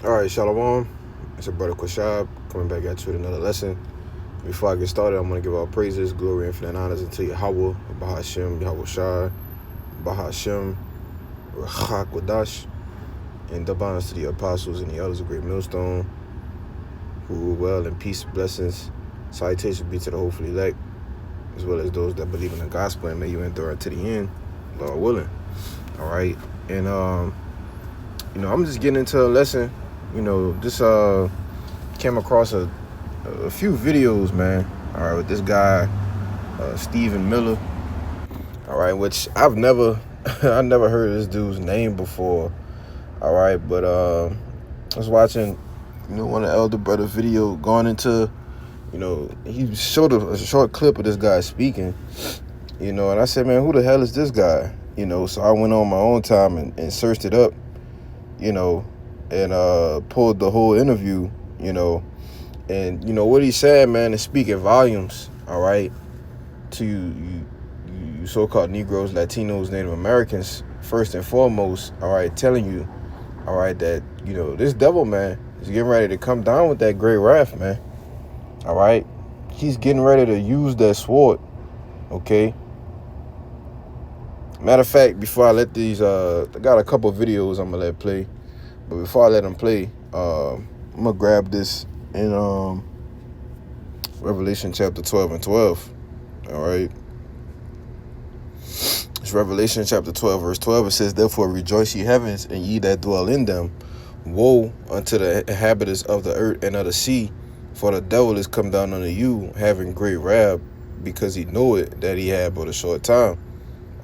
All right, Shalom. It's your brother Quashab coming back at you with another lesson. Before I get started, I'm going to give all praises, glory, infinite honors unto Yahweh, Bahashem, Yahweh Shai, Bahashem, Rachak Wadash, and double honors to the apostles and the elders of Great Millstone, who rule well in peace, blessings, salutations be to the hopefully elect, as well as those that believe in the gospel, and may you endure to the end, Lord willing. All right, and I'm just getting into a lesson. This came across a few videos, man. All right, with this guy, Stephen Miller. All right, which I've never, I never heard of this dude's name before. All right, but I was watching, one of the elder brother video going into, he showed a short clip of this guy speaking, and I said, man, who the hell is this guy? So I went on my own time and searched it up, and pulled the whole interview, and what he said, man, is speaking volumes, all right, to you so-called Negroes, Latinos, Native Americans, first and foremost, all right, telling you, all right, that, this devil, man, is getting ready to come down with that great wrath, man, all right? He's getting ready to use that sword, okay? Matter of fact, before I let these, I got a couple videos I'm gonna let play, but before I let them play, I'm gonna grab this in Revelation chapter 12 and 12, all right? It's Revelation chapter 12, verse 12. It says, therefore rejoice ye heavens, and ye that dwell in them. Woe unto the inhabitants of the earth and of the sea, for the devil is come down unto you, having great wrath, because he know it that he had but a short time.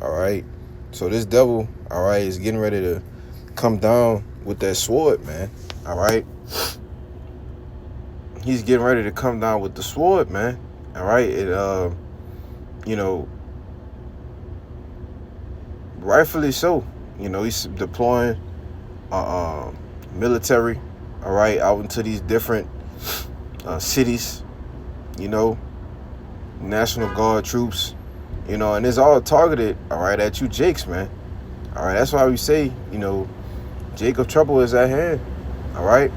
All right? So this devil, all right, is getting ready to come down with that sword, man. All right? He's getting ready to come down with the sword, man. All right? And, rightfully so. He's deploying military, all right, out into these different cities, National Guard troops, and it's all targeted, all right, at you Jakes, man. All right, that's why we say, Jacob trouble is at hand, all right?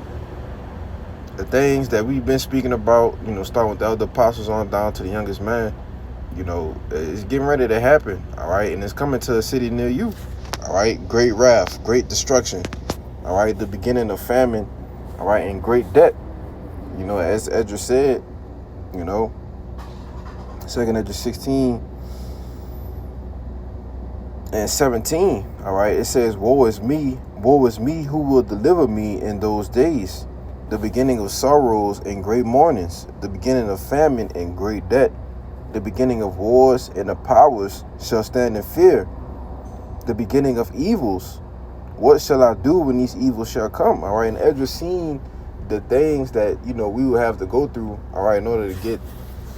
The things that we've been speaking about, starting with the elder apostles on down to the youngest man, it's getting ready to happen, all right? And it's coming to a city near you, all right? Great wrath, great destruction, all right? The beginning of famine, all right? And great debt, as Edra said, 2nd Edra 16 and 17, all right? It says, woe is me, who will deliver me in those days? The beginning of sorrows and great mournings, the beginning of famine and great debt, the beginning of wars, and the powers shall stand in fear. The beginning of evils. What shall I do when these evils shall come? All right, and Edra seen the things that, we will have to go through, all right, in order to get,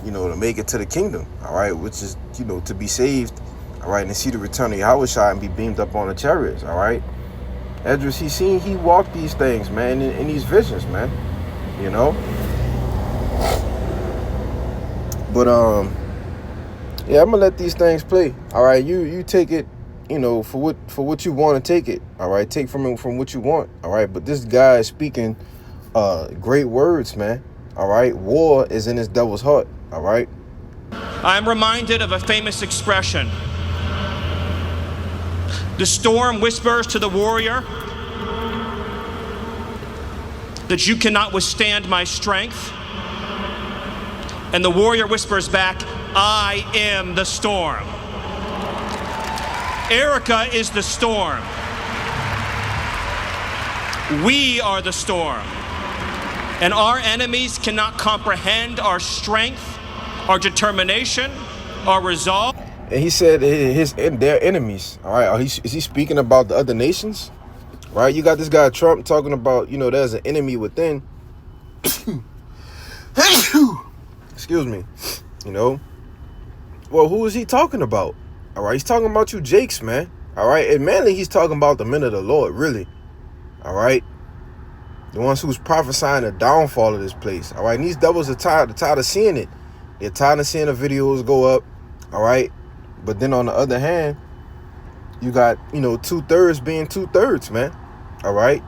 to make it to the kingdom, all right, which is, to be saved, all right, and see the return of Yahushua and be beamed up on the chariots, all right. Edra, he walked these things, man, in these visions, man, But, yeah, I'm gonna let these things play. All right, you take it, for what you want to take it. All right, take from what you want. All right, but this guy is speaking great words, man. All right, war is in this devil's heart. All right. I'm reminded of a famous expression. The storm whispers to the warrior that you cannot withstand my strength. And the warrior whispers back, I am the storm. Erica is the storm. We are the storm. And our enemies cannot comprehend our strength, our determination, our resolve. And he said their enemies. All right, is he speaking about the other nations? Right, you got this guy Trump talking about, there's an enemy within. Excuse me. Well, who is he talking about? All right, he's talking about you Jakes, man. All right, and mainly he's talking about the men of the Lord, really. All right, the ones who's prophesying the downfall of this place. All right, and these devils are tired of seeing it. They're tired of seeing the videos go up. All right, but then on the other hand, you got 2/3 being 2/3, man. All right,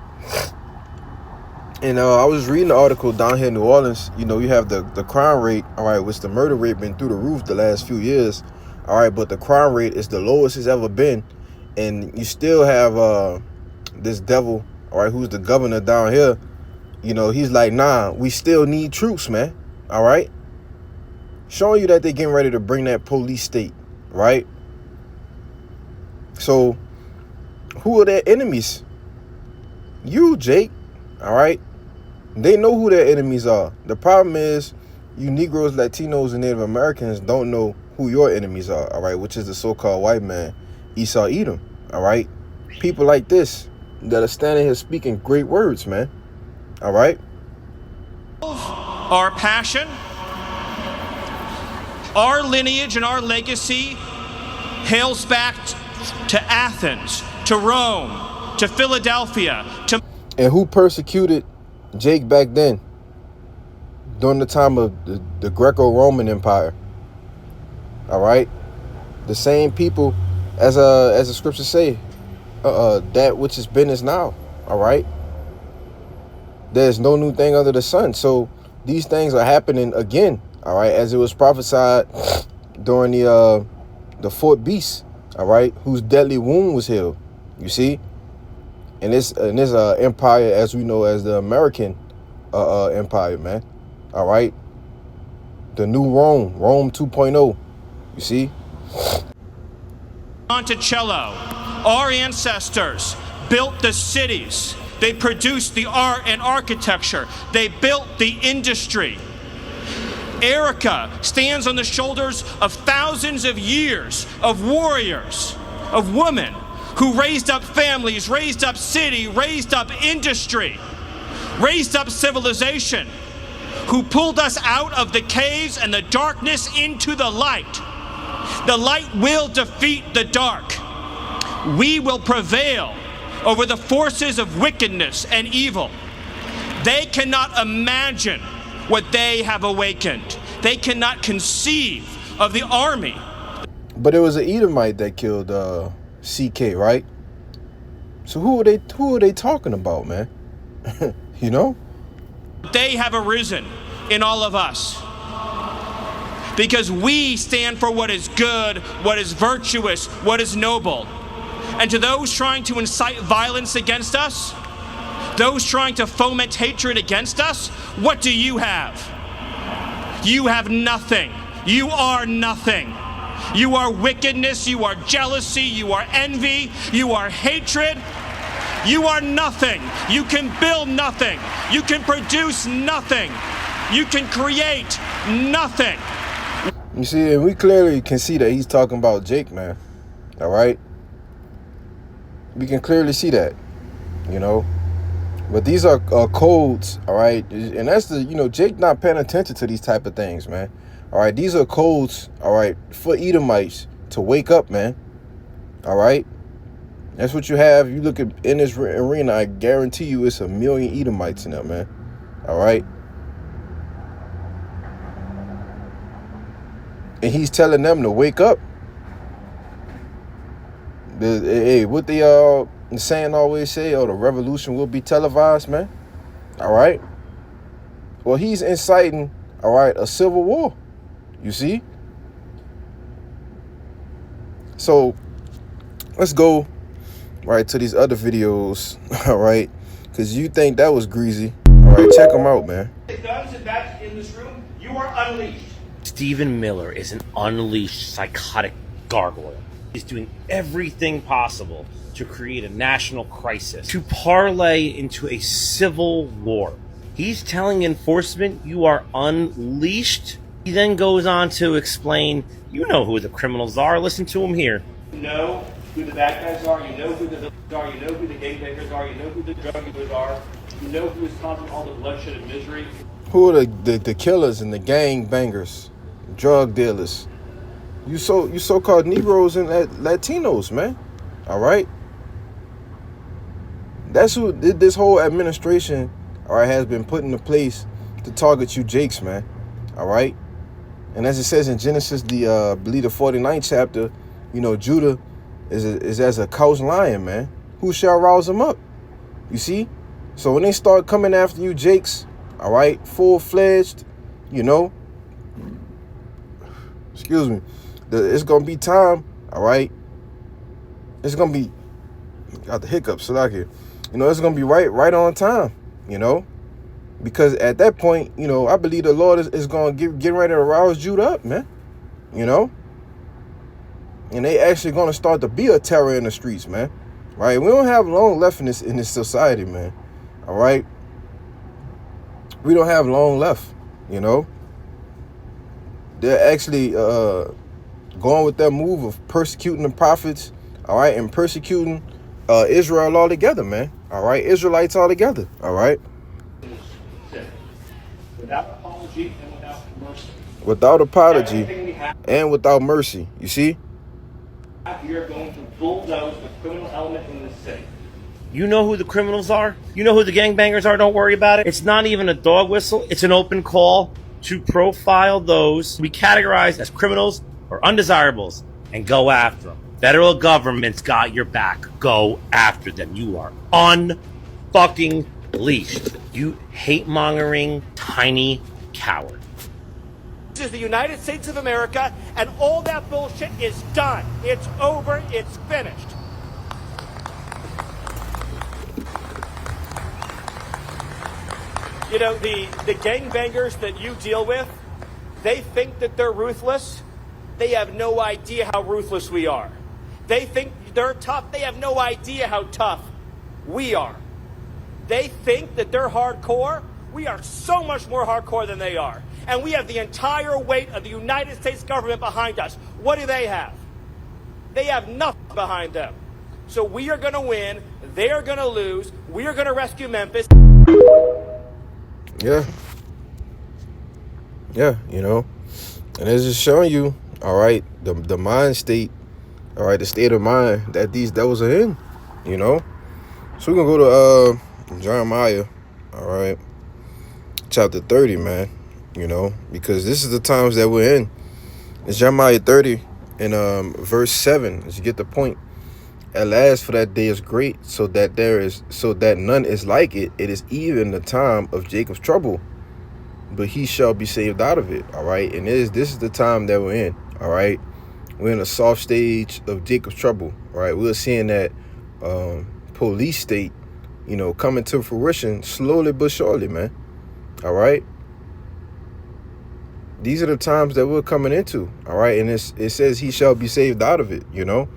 And I was reading the article down here in New Orleans. You know, you have the crime rate, all right, which the murder rate been through the roof the last few years, all right, but the crime rate is the lowest it's ever been. And you still have this devil, all right, who's the governor down here. You know, he's like, nah, we still need troops, man, all right? Showing you that they're getting ready to bring that police state, right? So, who are their enemies? You, Jake, all right? They know who their enemies are. The problem is you Negroes, Latinos, and Native Americans don't know who your enemies are, all right, which is the so-called white man, Esau Edom, all right? People like this that are standing here speaking great words, man, all right? Our passion, our lineage, and our legacy hails back to Athens, to Rome, to Philadelphia, to... And who persecuted Jake back then during the time of the Greco-Roman Empire? All right, the same people as the scriptures say, that which has been is now. All right, there's no new thing under the sun. So these things are happening again. All right, as it was prophesied during the fourth beast. All right, whose deadly wound was healed. You see. And this empire, as we know as the American empire, man. All right. The new Rome 2.0. You see? Monticello, our ancestors built the cities. They produced the art and architecture. They built the industry. Erica stands on the shoulders of thousands of years of warriors, of women, who raised up families, raised up city, raised up industry, raised up civilization, who pulled us out of the caves and the darkness into the light. The light will defeat the dark. We will prevail over the forces of wickedness and evil. They cannot imagine what they have awakened. They cannot conceive of the army. But it was an Edomite that killed CK, right? So who are they talking about, man? You know? They have arisen in all of us because we stand for what is good, what is virtuous, what is noble. And to those trying to incite violence against us, those trying to foment hatred against us, what do you have? You have nothing. You are nothing. You are wickedness, you are jealousy, you are envy, you are hatred. You are nothing. You can build nothing. You can produce nothing. You can create nothing. You see, and we clearly can see that he's talking about Jake, man. All right? We can clearly see that, you know? But these are codes, all right? And that's Jake not paying attention to these type of things, man. All right, these are codes, all right, for Edomites to wake up, man. All right? That's what you have. You look at in this arena, I guarantee you it's 1 million Edomites in there, man. All right? And he's telling them to wake up. Hey, what the saying always say, the revolution will be televised, man. All right? Well, he's inciting, all right, a civil war. You see? So let's go right to these other videos, all right? Because you think that was greasy. All right, check them out, man. Guns and that's in this room, you are unleashed. Stephen Miller is an unleashed psychotic gargoyle. He's doing everything possible to create a national crisis, to parlay into a civil war. He's telling enforcement you are unleashed. He then goes on to explain, you know who the criminals are. Listen to him here. You know who the bad guys are. You know who the villains are. You know who the gangbangers are. You know who the drug dealers are. You know who is causing all the bloodshed and misery. Who are the killers and the gang bangers, drug dealers? You so-called Negroes and Latinos, man. All right? That's who this whole administration, all right, has been put into place to target you Jakes, man. All right? And as it says in Genesis, I believe the 49th chapter, Judah is as a couch lion, man. Who shall rouse him up? You see? So when they start coming after you, Jakes, all right, full-fledged, you know, excuse me, it's going to be time, all right? It's going to be, got the hiccups, so like it. You know, it's going to be right on time, you know? Because at that point, you know, I believe the Lord is going to get ready to rouse Judah up, man. You know? And they actually going to start to be a terror in the streets, man. Right? We don't have long left in this society, man. All right? We don't have long left, you know? They're actually going with that move of persecuting the prophets, all right, and persecuting Israel altogether, man. All right? Israelites altogether, all right? Without apology and without mercy. Without apology and without mercy. You see? We are going to bulldoze the criminal element in this city. You know who the criminals are? You know who the gangbangers are? Don't worry about it. It's not even a dog whistle. It's an open call to profile those we categorize as criminals or undesirables and go after them. Federal government's got your back. Go after them. You are unfucking leashed. You hate-mongering, tiny coward. This is the United States of America, and all that bullshit is done. It's over. It's finished. You know, the gangbangers that you deal with, they think that they're ruthless. They have no idea how ruthless we are. They think they're tough. They have no idea how tough we are. They think that they're hardcore. We are so much more hardcore than they are. And we have the entire weight of the United States government behind us. What do they have? They have nothing behind them. So we are going to win. They are going to lose. We are going to rescue Memphis. Yeah. Yeah, you know. And it's just showing you, all right, the mind state, all right, the state of mind that these devils are in, you know. So we're going to go to Jeremiah, all right, chapter 30, man, you know, because this is the times that we're in. It's Jeremiah 30 and verse 7, as you get the point. At last, for that day is great, so that none is like it. It is even the time of Jacob's trouble, but he shall be saved out of it. All right, and this is the time that we're in. All right, we're in a soft stage of Jacob's trouble. All right, we're seeing that police state, you know, coming to fruition slowly but surely, man. All right, these are the times that we're coming into. All right, and it says he shall be saved out of it. You know.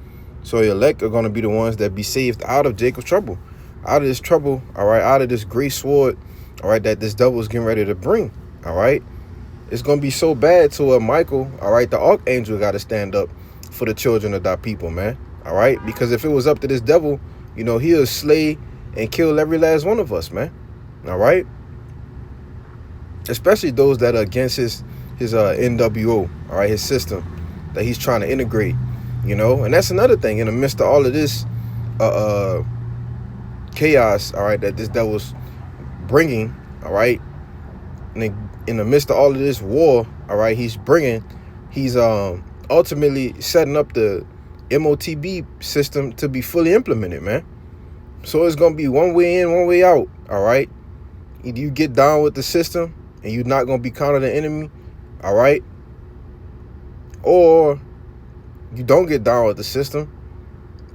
So the elect are going to be the ones that be saved out of Jacob's trouble, out of this trouble, all right, out of this great sword, all right, that this devil is getting ready to bring, all right. It's going to be so bad to Michael, all right, the archangel got to stand up for the children of thy people, man, all right, because if it was up to this devil, you know, he'll slay and kill every last one of us, man, all right, especially those that are against his NWO, all right, his system that he's trying to integrate. You know, and that's another thing in the midst of all of this chaos, all right, that this devil's bringing, all right, and in the midst of all of this war, all right, he's ultimately setting up the MOTB system to be fully implemented, man. So it's going to be one way in, one way out, all right. Either you get down with the system and you're not going to be counted an enemy, all right, or you don't get down with the system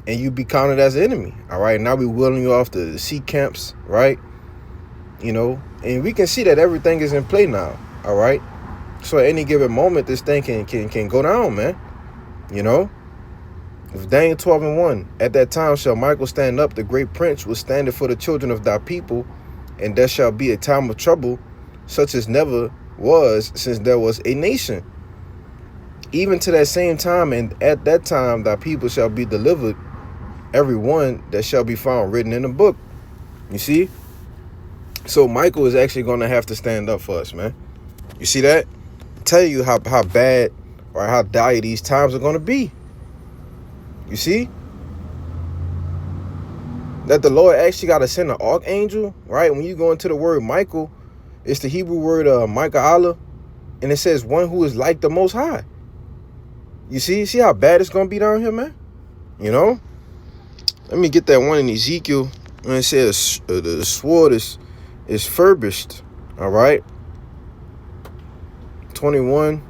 and you be counted as an enemy. All right. Now we're wheeling you off the sea camps. Right. You know, and we can see that everything is in play now. All right. So at any given moment, this thing can go down, man. You know, if Daniel 12:1, at that time shall Michael stand up, the great prince will stand for the children of thy people, and there shall be a time of trouble, such as never was since there was a nation. Even to that same time, and at that time thy people shall be delivered, every one that shall be found written in the book. You see? So Michael is actually going to have to stand up for us, man. You see that? Tell you how bad or how dire these times are going to be. You see? That the Lord actually got to send an archangel, right? When you go into the word Michael, it's the Hebrew word Michael, and it says one who is like the Most High. You see how bad it's going to be down here, man? You know? Let me get that one in Ezekiel when it says the sword is furbished, all right? 21,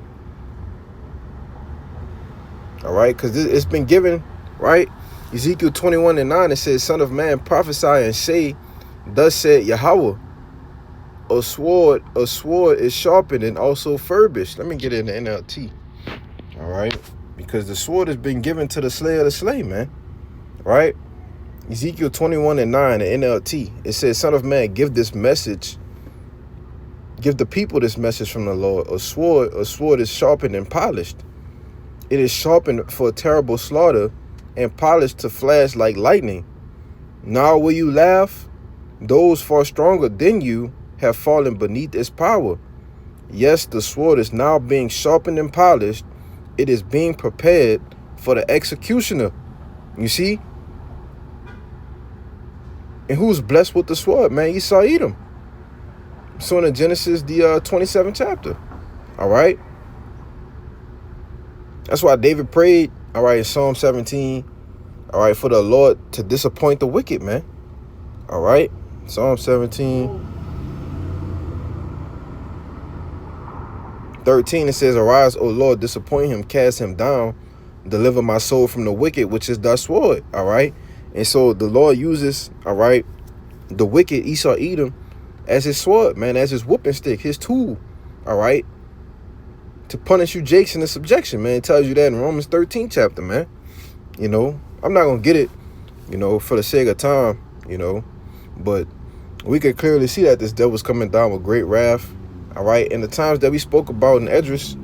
all right? Because it's been given, right? Ezekiel 21:9, it says, Son of man, prophesy and say, thus said Yahweh, a sword is sharpened and also furbished. Let me get it in the NLT, all right? Because the sword has been given to the slayer to slay, man, right? Ezekiel 21:9, the NLT, it says, Son of man, give this message, give the people this message from the Lord. A sword is sharpened and polished. It is sharpened for a terrible slaughter and polished to flash like lightning. Now will you laugh? Those far stronger than you have fallen beneath its power. Yes, the sword is now being sharpened and polished. It is being prepared for the executioner. You see? And who's blessed with the sword, man? Esau, Edom. So in Genesis, the 27th chapter. All right? That's why David prayed, all right, in Psalm 17, all right, for the Lord to disappoint the wicked, man. All right? Psalm 17:13, it says, Arise, O Lord, disappoint him, cast him down, deliver my soul from the wicked, which is thy sword. All right? And so the Lord uses, all right, the wicked Esau, Edom, as his sword, man, as his whooping stick, his tool, all right, to punish you jakes into subjection, man. It tells you that in Romans 13 chapter, man. You know, I'm not going to get it, you know, for the sake of time, you know, but we could clearly see that this devil's coming down with great wrath, all right. And the times that we spoke about in Esdras,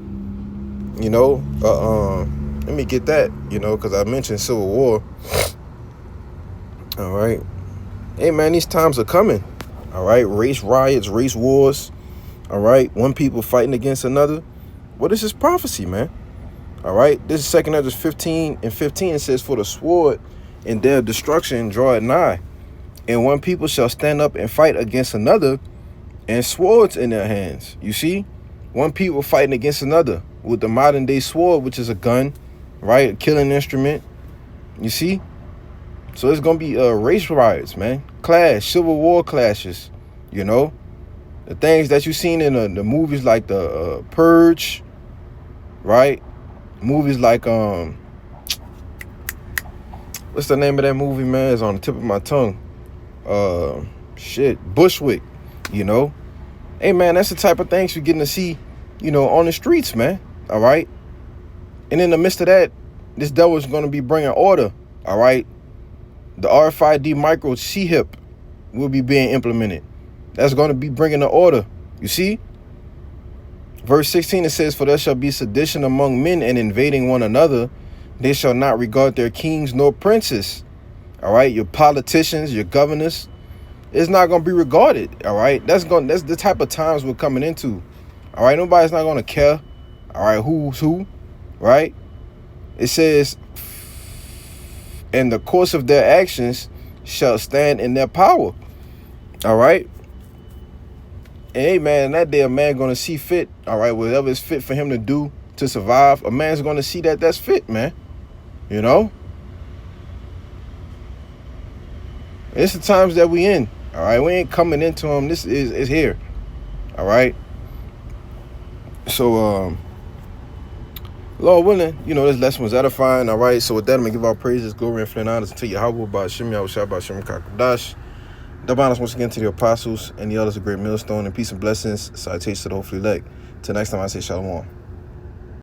you know, let me get that, you know, because I mentioned Civil War. All right. Hey, man, these times are coming. All right. Race riots, race wars. All right. One people fighting against another. What is this prophecy, man? All right. This is 2 Esdras 15:15. It says, For the sword and their destruction draw it nigh. And one people shall stand up and fight against another, and swords in their hands. You see? One people fighting against another with the modern day sword, which is a gun, right? A killing instrument. You see? So it's going to be race riots, man. Clash, civil war clashes, you know. The things that you've seen in the movies like the Purge, right? Movies like, what's the name of that movie, man? It's on the tip of my tongue. Bushwick, you know. Hey, man, that's the type of things you're getting to see, you know, on the streets, man. All right. And in the midst of that, this devil is going to be bringing order. All right. The RFID micro C-HIP will be being implemented. That's going to be bringing the order. You see? Verse 16, it says, For there shall be sedition among men and invading one another. They shall not regard their kings nor princes. All right? Your politicians, your governors. It's not going to be regarded. All right? That's the type of times we're coming into. All right? Nobody's not going to care. All right? Who's who? Right? It says, And the course of their actions shall stand in their power. All right? And hey, man, that day a man going to see fit, all right, whatever is fit for him to do to survive, a man's going to see that that's fit, man. You know? It's the times that we in, all right? We ain't coming into them. This is here, all right? So, Lord willing, you know, this lesson was edifying, all right? So with that, I'm going to give our praises, glory, and infinite honors to Yahweh, Ba'ashem, Yahushua, Ba'ashem, Kakadash. Double honors once again to the apostles and the others, a great millstone, and peace and blessings. Salutations to the hopefully elect. Till next time, I say shalom.